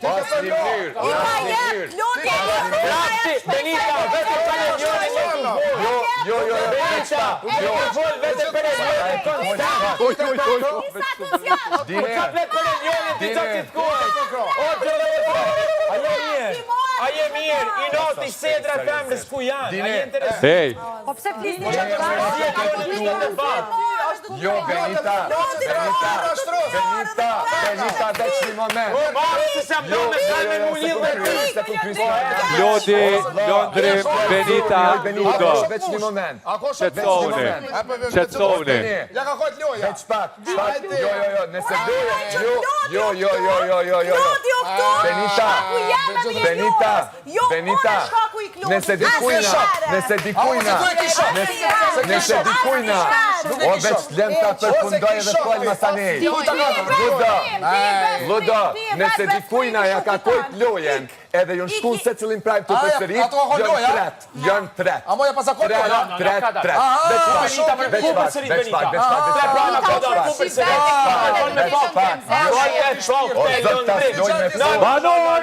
Asnjë mënyrë. Benita, vetë për e njëri Jo, Benita, vetë për e njëri A je mirë, i noti sedra femrës ku janë, a je interesant. Hej. Po pse flisni Jo, Benita, veç një moment. Lodi, Londrim, Benita, Ludo. Veç një moment. Qetësoni. Ja ka kojt loja. Veç pak. Jo, nëse doja. Jo. Benita, nëse dikujna, o veç lenta përfundoj edhe fol masanej. Ludo, nëse dikujna ja ka kojt lojen, edhe ju në shkun se cilin prajmë të përsërit, janë tret. A moja pasa kojt loja? Tret. Banor!